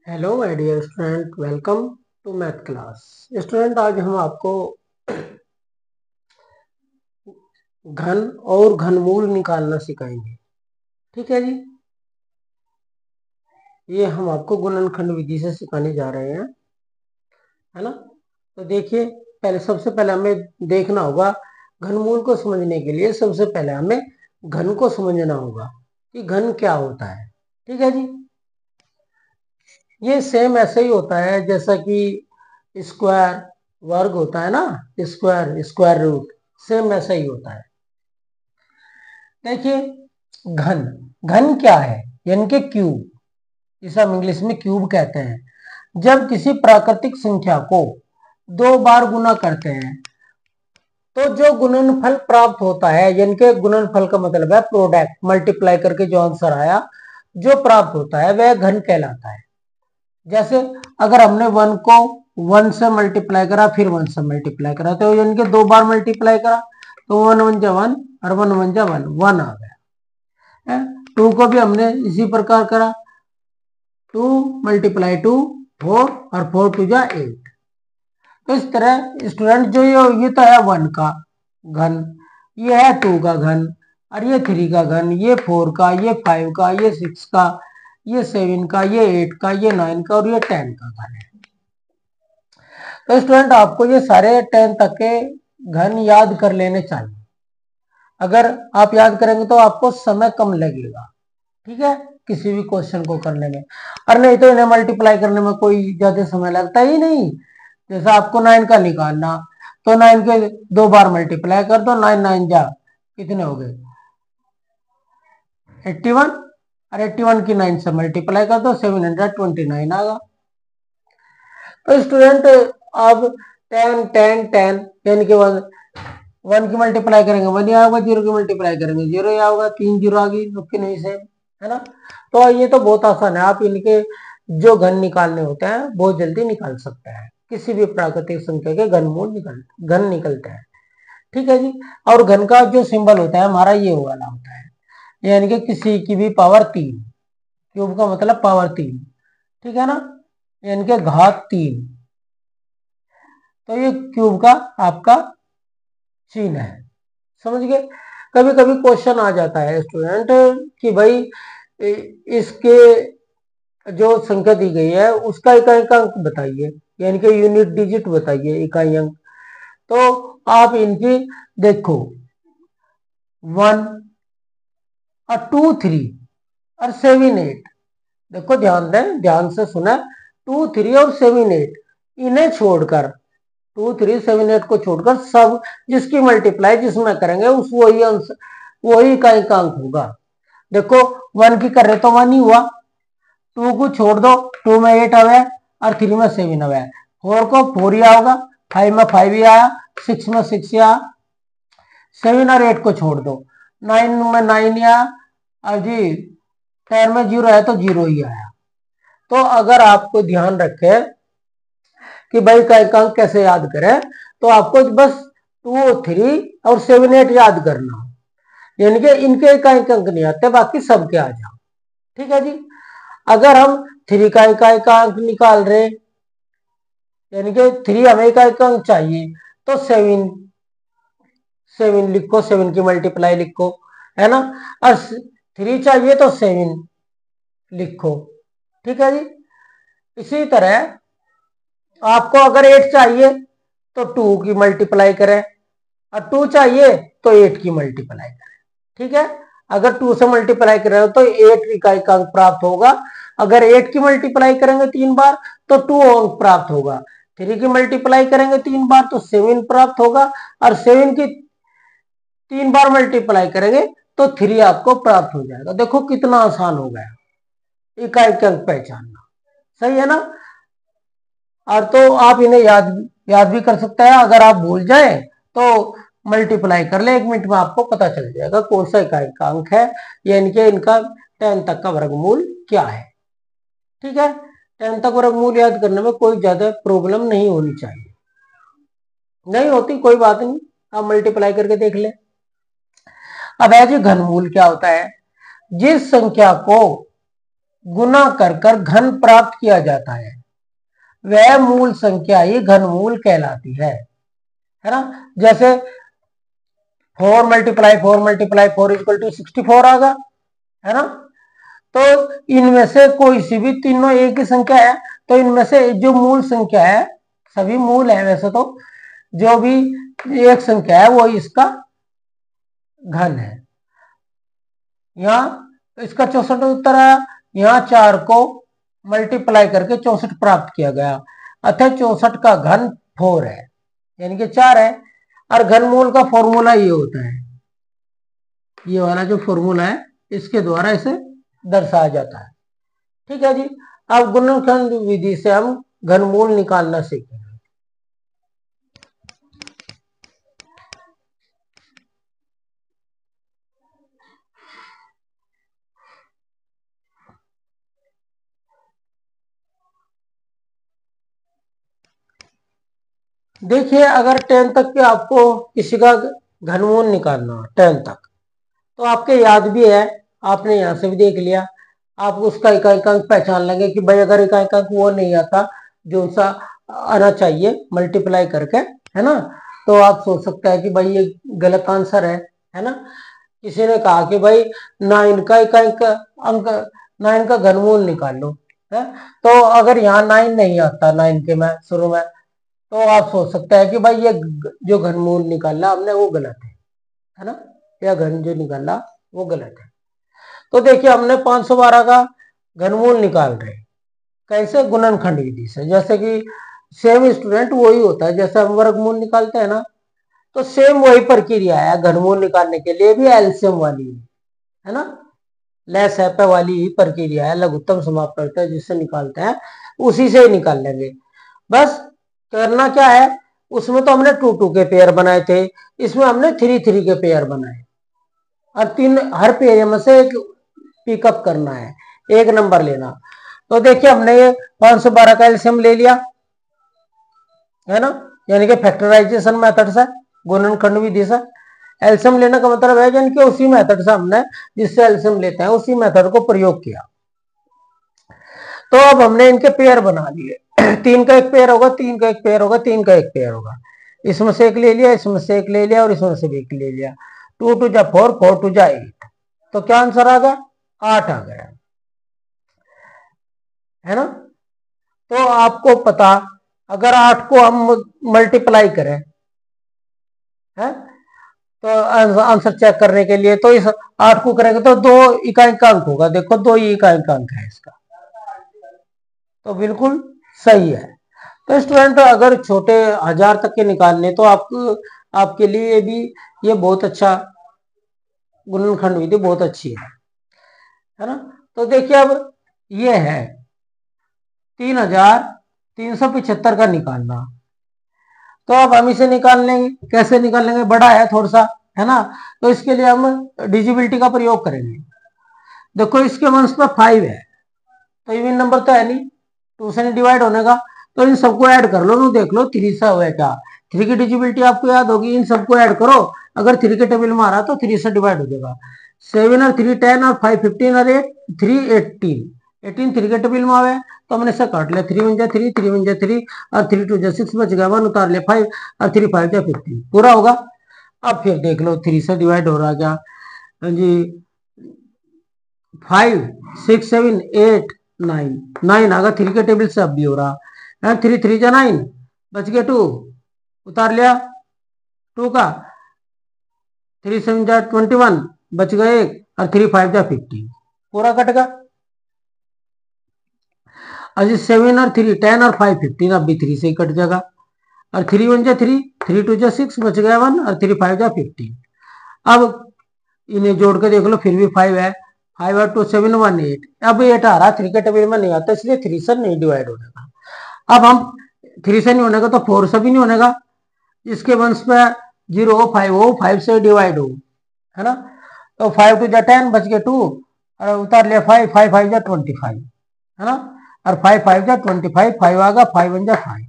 Hello my dear student, welcome to math class. Student, आज हम आपको घन और घनमूल निकालना सिखाएंगे। ठीक है जी। ये हम आपको गुणनखंड विधि से सिखाने जा रहे हैं, है ना। तो देखिए, सबसे पहले हमें देखना होगा घनमूल को समझने के लिए। सबसे पहले हमें घन को समझना होगा कि घन क्या होता है। ठीक है जी। ये सेम ऐसे ही होता है जैसा कि स्क्वायर वर्ग होता है ना, स्क्वायर स्क्वायर रूट, सेम ऐसा ही होता है। देखिए, घन घन क्या है, यानी कि क्यूब, जिसे हम इंग्लिश में क्यूब कहते हैं। जब किसी प्राकृतिक संख्या को दो बार गुना करते हैं तो जो गुणनफल प्राप्त होता है, यानी कि गुणनफल का मतलब है प्रोडक्ट, मल्टीप्लाई करके जो आंसर आया, जो प्राप्त होता है वह घन कहलाता है। जैसे अगर हमने वन को वन से मल्टीप्लाई करा, फिर वन से मल्टीप्लाई करा, तो यानी कि दो बार मल्टीप्लाई करा, तो वन वन जा वन और वन वन जा वन, वन आ गया। टू को भी हमने इसी प्रकार करा, टू मल्टीप्लाई टू फोर, और फोर टू जा एट। तो इस तरह स्टूडेंट, जो ये तो है वन का घन, ये है टू का घन, और ये थ्री का घन, ये फोर का, ये फाइव का, ये सिक्स का, ये सेवन का, ये एट का, ये नाइन का, और ये 10 का घन है। तो स्टूडेंट, आपको ये सारे 10 तक के घन याद कर लेने चाहिए। अगर आप याद करेंगे तो आपको समय कम लगेगा, ठीक है, किसी भी क्वेश्चन को करने में। और नहीं तो इन्हें मल्टीप्लाई करने में कोई ज्यादा समय लगता ही नहीं। जैसे आपको 9 का निकालना, तो 9 के दो बार मल्टीप्लाई कर दो, 9 9 जा कितने हो गए 81, और 81 की 9 से मल्टीप्लाई कर दो, 729 आएगा। तो स्टूडेंट, अब 10 10 10 यानी कि वन की मल्टीप्लाई करेंगे वन ही आएगा, जीरो की मल्टीप्लाई करेंगे जीरो ही आएगा, 3 जीरो आ गई, कि नहीं सेम, है ना। तो ये तो बहुत आसान है, आप इनके जो घन निकालने होते हैं बहुत जल्दी निकाल सकते हैं। किसी भी प्राकृतिक संख्या के घन निकलते हैं। ठीक है जी। और घन का जो सिंबल होता है हमारा, ये वाला होता है, यानी कि किसी की भी पावर 3। क्यूब का मतलब पावर 3, ठीक है ना, यानी कि घात 3। तो ये क्यूब का आपका चिन्ह है, समझ गए। कभी कभी क्वेश्चन आ जाता है स्टूडेंट कि भाई इसके जो संख्या दी गई है उसका इकाई का अंक बताइए, यानी कि यूनिट डिजिट बताइए, इकाई अंक। तो आप इनकी देखो, 1 और 2 3 और 7 8, देखो ध्यान दें, ध्यान से सुना, 2 3 और 7 8, इन्हें छोड़कर 2 3 7 8 को छोड़कर सब जिसकी मल्टीप्लाई जिसमें करेंगे उस वही आंसर, वही इकाई का अंक होगा। देखो, 1 की कर रहे तो 1 ही हुआ, 2 को छोड़ दो, 2 में 8 आवे और 3 में 7 आवे, 4 को 4 ही आएगा, 5 में 5 ही आया, 6 में 6 ही आया, 7 और 8 को छोड़ दो, 9 में 9 ही आया, और जी 10 में 0 है तो 0 ही आया। तो अगर आपको ध्यान रखे कि भाई का अंक कैसे याद करें, तो आपको बस 2 3 और 7 8 याद करना, यानी कि इनके इकाई अंक नहीं आते, बाकी सबके आ जाओ। ठीक है जी। अगर हम 3 का इकाई का अंक निकाल रहे, यानी कि 3 हमें इकाई का अंक चाहिए, तो 7 7 लिखो, 7 की मल्टीप्लाई लिखो, है ना। और 3 चाहिए तो 7 लिखो। ठीक है जी। इसी तरह आपको अगर 8 चाहिए तो 2 की मल्टीप्लाई करें, और 2 चाहिए तो 8 की मल्टीप्लाई करें। ठीक है। अगर 2 से मल्टीप्लाई करें तो 8 इकाई का अंक प्राप्त होगा। अगर 8 की मल्टीप्लाई करेंगे 3 बार तो 2 अंक प्राप्त होगा। 3 की मल्टीप्लाई करेंगे 3 बार तो 7 प्राप्त होगा, और 7 की 3 बार मल्टीप्लाई करेंगे तो 3 आपको प्राप्त हो जाएगा। देखो कितना आसान हो गया इकाई के अंक पहचानना, सही है ना। और तो आप इन्हें याद याद भी कर सकते हैं। अगर आप भूल जाए तो मल्टीप्लाई कर ले, 1 मिनट में आपको पता चल जाएगा कौन सा इकाई का अंक है, यानी कि इनका 10 तक का वर्गमूल क्या है। ठीक है। 10 तक वर्गमूल याद करने में कोई ज्यादा प्रॉब्लम नहीं होनी चाहिए, नहीं होती कोई बात नहीं, आप मल्टीप्लाई करके देख ले। अब है जी घनमूल क्या होता है। जिस संख्या को गुना कर कर घन प्राप्त किया जाता है, वह मूल संख्या ही घनमूल कहलाती है ना। जैसे 4 मल्टीप्लाई 4 मल्टीप्लाई 4 इक्वल टू 64 आ गया, है ना। तो इनमें से कोई सी भी तीनों एक ही संख्या है, तो इनमें से जो मूल संख्या है, सभी मूल है वैसे तो, जो भी एक संख्या है वो इसका घन है। यहाँ इसका 64 उत्तर आया, यहाँ 4 को मल्टीप्लाई करके 64 प्राप्त किया गया, अतः 64 का घन 4 है, यानी कि 4 है। और घनमूल का फॉर्मूला ये होता है, ये वाला जो फॉर्मूला है इसके द्वारा इसे दर्शाया जाता है। ठीक है जी। अब गुणनखंड विधि से हम घनमूल निकालना सीखेंगे। देखिए, अगर 10 तक के आपको किसी का घनमूल निकालना हो 10 तक, तो आपके याद भी है, आपने यहाँ से भी देख लिया, आप उसका इकाई अंक पहचान लेंगे कि भाई अगर इकाई अंक वो नहीं आता जो सा आना चाहिए मल्टीप्लाई करके, है ना, तो आप सोच सकते हैं कि भाई ये गलत आंसर है ना। किसी ने कहा कि भाई 9 का इकाई अंक 9 का घनमूल निकाल लो, है। तो अगर यहाँ 9 नहीं आता 9 के में शुरू में, तो आप सोच सकते हैं कि भाई ये जो घनमूल निकाला हमने वो गलत है ना, या घन जो निकाला वो गलत है। तो देखिए, हमने 512 का घनमूल निकाल रहे, कैसे? गुणनखंड विधि से। जैसे कि सेम स्टूडेंट वही होता है, जैसे हम वर्गमूल निकालते हैं ना, तो सेम वही प्रक्रिया है घनमूल निकालने के लिए भी, एलसीएम वाली है ना, लेस हैपे वाली ही प्रक्रिया है, लघुत्तम समापक जिससे निकालते हैं उसी से ही निकाल लेंगे। बस करना क्या है, उसमें तो हमने 2 के पेयर बनाए थे, इसमें हमने 3 के पेयर बनाए, और 3 हर पेयर में से एक पिकअप करना है, एक नंबर लेना। तो देखिए, हमने ये 512 का एलसीएम ले लिया, है ना, यानी कि फैक्टराइजेशन मेथड से, गुणनखंड विधि से। एलसीएम लेने का मतलब है यानी कि उसी मेथड से हमने, जिससे एलसीएम लेते हैं उसी मेथड को प्रयोग किया। तो अब हमने इनके पेयर बना लिए 3 का एक पेयर होगा, 3 का एक पेयर होगा, 3 का एक पेयर होगा, इसमें से एक ले लिया, इसमें से एक ले लिया, और इसमें से भी एक ले लिया। 2 2 जा 4, 4 2 जा 8, तो क्या आंसर आ गया? 8 आ गया, है ना। तो आपको पता, अगर 8 को हम मल्टीप्लाई करें, है, तो आंसर चेक करने के लिए, तो इस 8 को करेंगे तो 2 इकाई का अंक होगा, देखो 2 इकाई का अंक है इसका, तो बिल्कुल सही है। तो स्टूडेंट, अगर छोटे 1000 तक के निकालने, तो आपके लिए भी ये बहुत अच्छा गुणनखंड विधि बहुत अच्छी है ना। तो देखिए, अब ये है 3375 का निकालना, तो अब हम इसे निकाल लेंगे, कैसे निकाल लेंगे? बड़ा है थोड़ा सा, है ना, तो इसके लिए हम डिजिबिलिटी का प्रयोग करेंगे। देखो, इसके वंश में 5 है, तो इवन नंबर तो है नहीं, 2 से नहीं डिवाइड होने का, तो इन सबको ऐड कर लो, देख लो 3 से हुआ क्या। 3 की डिजिबिलिटी आपको याद होगी, इन सबको ऐड करो, अगर 3 के टेबल में आ रहा तो 3 से डिवाइड हो जाएगा। 7 और 3 10 और 5 15 और 8 3 18, 18 3 के टेबल में आवे, तो हमने इसे काट लिया, 3 1 जा 3, 3 1 जा 3, और 3 2 जा 6, बच गया 1, उतार लिया 5, और 3 5 जा 15, पूरा होगा। अब फिर देख लो 3 से डिवाइड हो रहा क्या जी, 5 6 7 8 9, 9 आगा 3 के टेबल से, अब भी हो रहा है, 3 3 जा 9, बच गया 2, उतार लिया 2 का, 3 7 जा 21, बच गया 1, और 3 5 जा 15, पूरा कट गया। अजी 7 और 3 10 और 5 15, अब भी 3 से ही कट जाएगा, और 3 1 जा 3, 3 2 जा 6, बच गया 1, और 3 5 जा 15। अब इन्हें जोड़ के देख लो, फिर भी 5 है, 5 और 2 7 1 8, अब 8 आ रहा, 3 के टेबल में नहीं आता, इसलिए 3 से नहीं डिवाइड होने का। अब हम 3 से नहीं होने का, तो 4 से भी नहीं होने का, इसके वंश पे 0 5 हो, 5 से डिवाइड हो, है ना, तो 5 2 जा 10, बच गया 2, और उतार लिया 5, 5 5 जा 25, है ना, और 5 5 जा 25, 5 आ गया, 5 1 जा 5,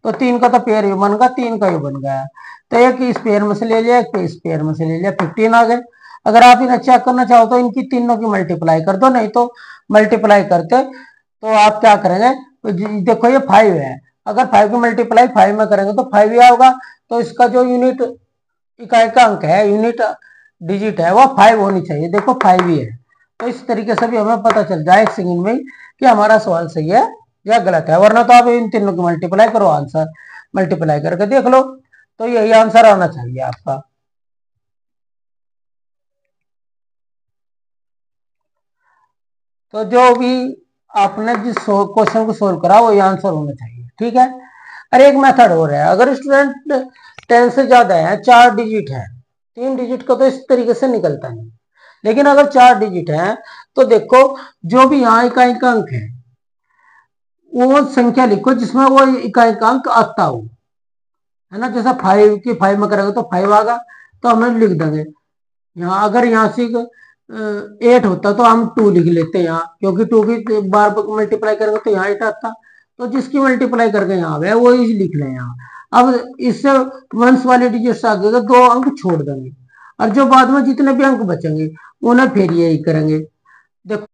तो 3 का तो पेयर ही बन गया, 3 का ही बन गया, तो एक इस पेयर में से ले लिया, एक इस पेयर में से ले लिया, 15 आ गए। अगर आप इन्हें चेक करना चाहो तो इनकी तीनों की मल्टीप्लाई कर दो, नहीं तो मल्टीप्लाई करते तो आप क्या करेंगे, तो देखो ये 5 है, अगर 5 की मल्टीप्लाई 5 में करेंगे तो 5 ही होगा, तो इसका जो यूनिट इकाई का अंक है, यूनिट डिजिट है, वो 5 होनी चाहिए। देखो 5 ही है। तो इस तरीके से भी हमें पता चल जाए एक सेकंड में कि हमारा सवाल सही है या गलत है, वरना तो आप इन तीनों की मल्टीप्लाई करो, आंसर मल्टीप्लाई करके देख लो, तो यही आंसर आना चाहिए आपका। तो जो भी आपने जिस क्वेश्चन को सोल्व करा वो आंसर होना चाहिए, ठीक है। अरे एक मेथड और है, अगर स्टूडेंट 10 से ज्यादा है, 4 डिजिट है, 3 डिजिट का तो इस तरीके से निकलता नहीं, लेकिन अगर 4 डिजिट है तो देखो जो भी यहाँ इकाई का अंक है वो संख्या लिखो जिसमें वो इकाई का अंक आता हो, है ना। जैसा 5 की 5 में करेंगे तो 5 आएगा, तो हम लिख देंगे यहाँ। अगर यहाँ से 8 होता तो हम 2 लिख लेते यहाँ, क्योंकि 2 की बार मल्टीप्लाई करेंगे तो यहाँ 8 आता, तो जिसकी मल्टीप्लाई करके यहाँ आए वो ही लिख लें यहाँ। अब इससे वंश वाले डिजिट से आगे 2 अंक छोड़ देंगे, और जो बाद में जितने भी अंक बचेंगे उन्हें फिर यही करेंगे। देखो